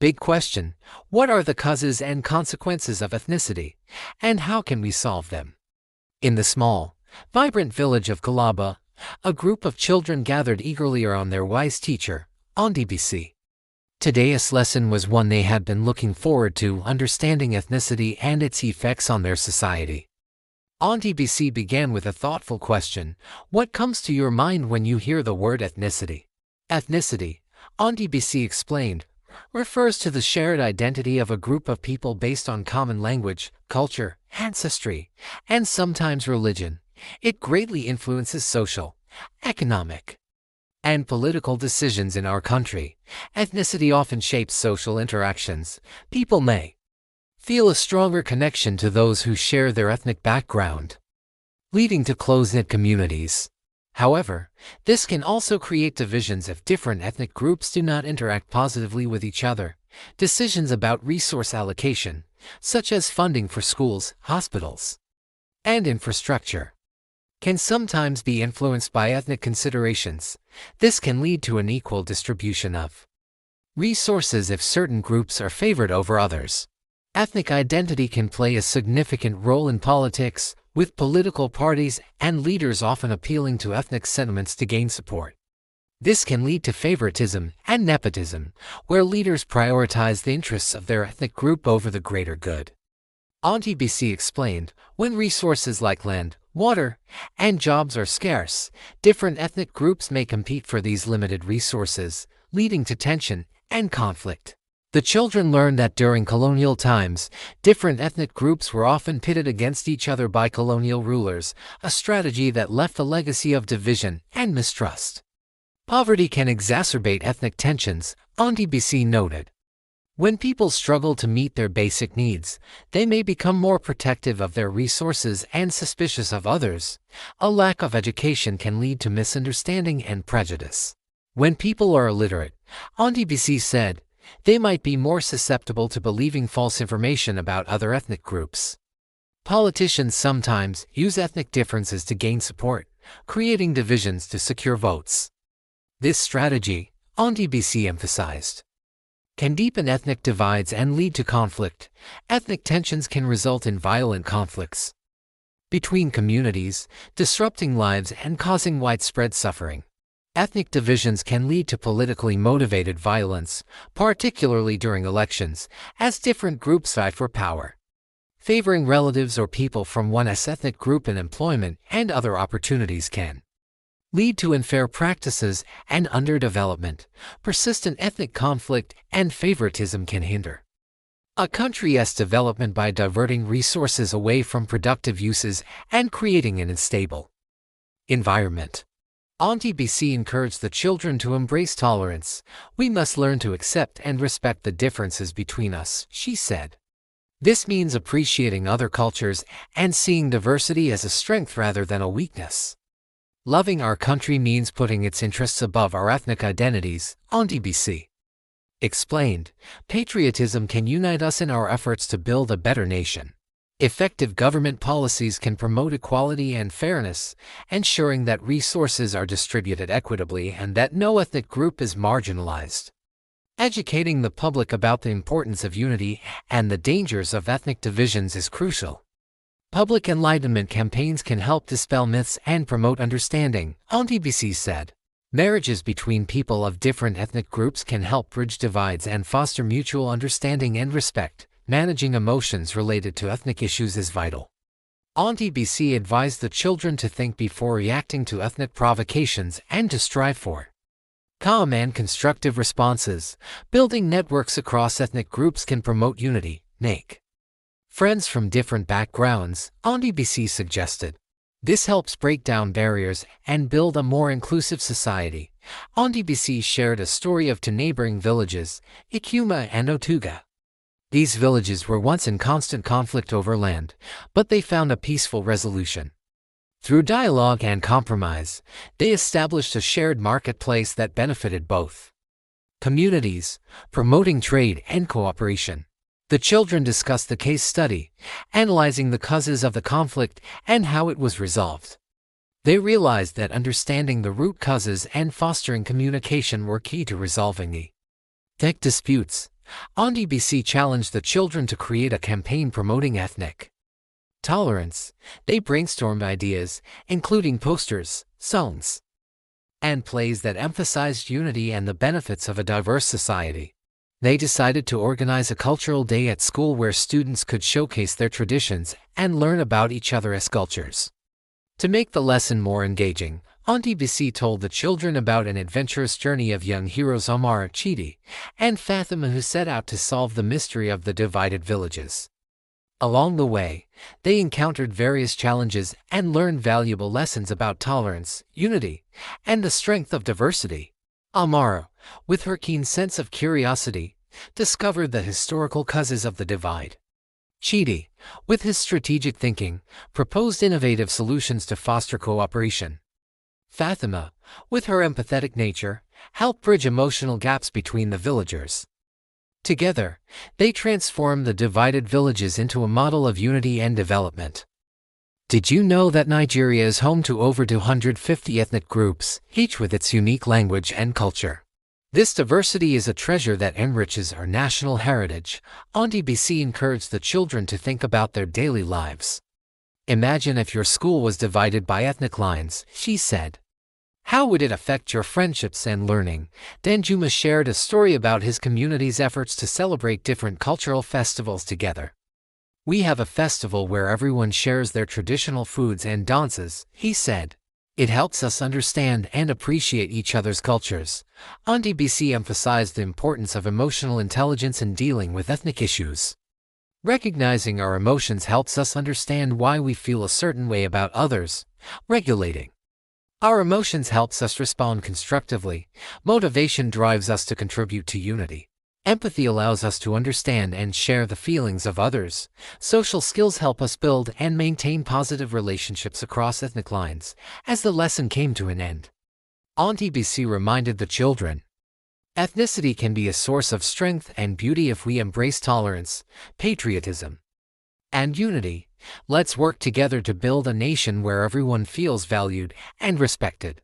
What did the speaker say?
Big question: what are the causes and consequences of ethnicity, and how can we solve them? In the small, vibrant village of Kalaba, a group of children gathered eagerly around their wise teacher, Auntie BC. Today's lesson was one they had been looking forward to, understanding ethnicity and its effects on their society. Auntie BC began with a thoughtful question: what comes to your mind when you hear the word ethnicity? Ethnicity, Auntie BC explained, refers to the shared identity of a group of people based on common language, culture, ancestry, and sometimes religion. It greatly influences social, economic, and political decisions in our country. Ethnicity often shapes social interactions. People may feel a stronger connection to those who share their ethnic background, leading to close-knit communities. However, this can also create divisions if different ethnic groups do not interact positively with each other. Decisions about resource allocation, such as funding for schools, hospitals, and infrastructure, can sometimes be influenced by ethnic considerations. This can lead to an equal distribution of resources if certain groups are favored over others. Ethnic identity can play a significant role in politics, with political parties and leaders often appealing to ethnic sentiments to gain support. This can lead to favoritism and nepotism, where leaders prioritize the interests of their ethnic group over the greater good. Auntie BC explained, when resources like land, water, and jobs are scarce, different ethnic groups may compete for these limited resources, leading to tension and conflict. The children learned that during colonial times, different ethnic groups were often pitted against each other by colonial rulers, a strategy that left a legacy of division and mistrust. Poverty can exacerbate ethnic tensions, Auntie BC noted. When people struggle to meet their basic needs, they may become more protective of their resources and suspicious of others. A lack of education can lead to misunderstanding and prejudice. When people are illiterate, Auntie BC said, they might be more susceptible to believing false information about other ethnic groups. Politicians sometimes use ethnic differences to gain support, creating divisions to secure votes. This strategy, Auntie BC emphasized, can deepen ethnic divides and lead to conflict. Ethnic tensions can result in violent conflicts between communities, disrupting lives and causing widespread suffering. Ethnic divisions can lead to politically motivated violence, particularly during elections, as different groups vie for power, favoring relatives or people from one ethnic group in employment and other opportunities can lead to unfair practices and underdevelopment. Persistent ethnic conflict and favoritism can hinder a country's development by diverting resources away from productive uses and creating an unstable environment. Auntie BC encouraged the children to embrace tolerance. We must learn to accept and respect the differences between us, she said. This means appreciating other cultures and seeing diversity as a strength rather than a weakness. Loving our country means putting its interests above our ethnic identities, Auntie BC explained. Patriotism can unite us in our efforts to build a better nation. Effective government policies can promote equality and fairness, ensuring that resources are distributed equitably and that no ethnic group is marginalized. Educating the public about the importance of unity and the dangers of ethnic divisions is crucial. Public enlightenment campaigns can help dispel myths and promote understanding, Auntie BC said. Marriages between people of different ethnic groups can help bridge divides and foster mutual understanding and respect. Managing emotions related to ethnic issues is vital. Auntie BC advised the children to think before reacting to ethnic provocations and to strive for calm and constructive responses. Building networks across ethnic groups can promote unity, make friends from different backgrounds, Auntie BC suggested. This helps break down barriers and build a more inclusive society. Auntie BC shared a story of two neighboring villages, Ikuma and Otuga. These villages were once in constant conflict over land, but they found a peaceful resolution. Through dialogue and compromise, they established a shared marketplace that benefited both communities, promoting trade and cooperation. The children discussed the case study, analyzing the causes of the conflict and how it was resolved. They realized that understanding the root causes and fostering communication were key to resolving the ethnic disputes. Auntie BC challenged the children to create a campaign promoting ethnic tolerance. They brainstormed ideas, including posters, songs, and plays that emphasized unity and the benefits of a diverse society. They decided to organize a cultural day at school where students could showcase their traditions and learn about each other as cultures. To make the lesson more engaging, Auntie BC told the children about an adventurous journey of young heroes Omar, Chidi, and Fatima who set out to solve the mystery of the divided villages. Along the way, they encountered various challenges and learned valuable lessons about tolerance, unity, and the strength of diversity. Amara, with her keen sense of curiosity, discovered the historical causes of the divide. Chidi, with his strategic thinking, proposed innovative solutions to foster cooperation. Fatima, with her empathetic nature, helped bridge emotional gaps between the villagers. Together, they transformed the divided villages into a model of unity and development. Did you know that Nigeria is home to over 250 ethnic groups, each with its unique language and culture? This diversity is a treasure that enriches our national heritage. Auntie BC encouraged the children to think about their daily lives. Imagine if your school was divided by ethnic lines, she said. How would it affect your friendships and learning? Danjuma shared a story about his community's efforts to celebrate different cultural festivals together. We have a festival where everyone shares their traditional foods and dances, he said. It helps us understand and appreciate each other's cultures. Auntie BC emphasized the importance of emotional intelligence in dealing with ethnic issues. Recognizing our emotions helps us understand why we feel a certain way about others. Regulating our emotions helps us respond constructively. Motivation drives us to contribute to unity. Empathy allows us to understand and share the feelings of others. Social skills help us build and maintain positive relationships across ethnic lines. As the lesson came to an end, Auntie BC reminded the children, ethnicity can be a source of strength and beauty if we embrace tolerance, patriotism, and unity. Let's work together to build a nation where everyone feels valued and respected.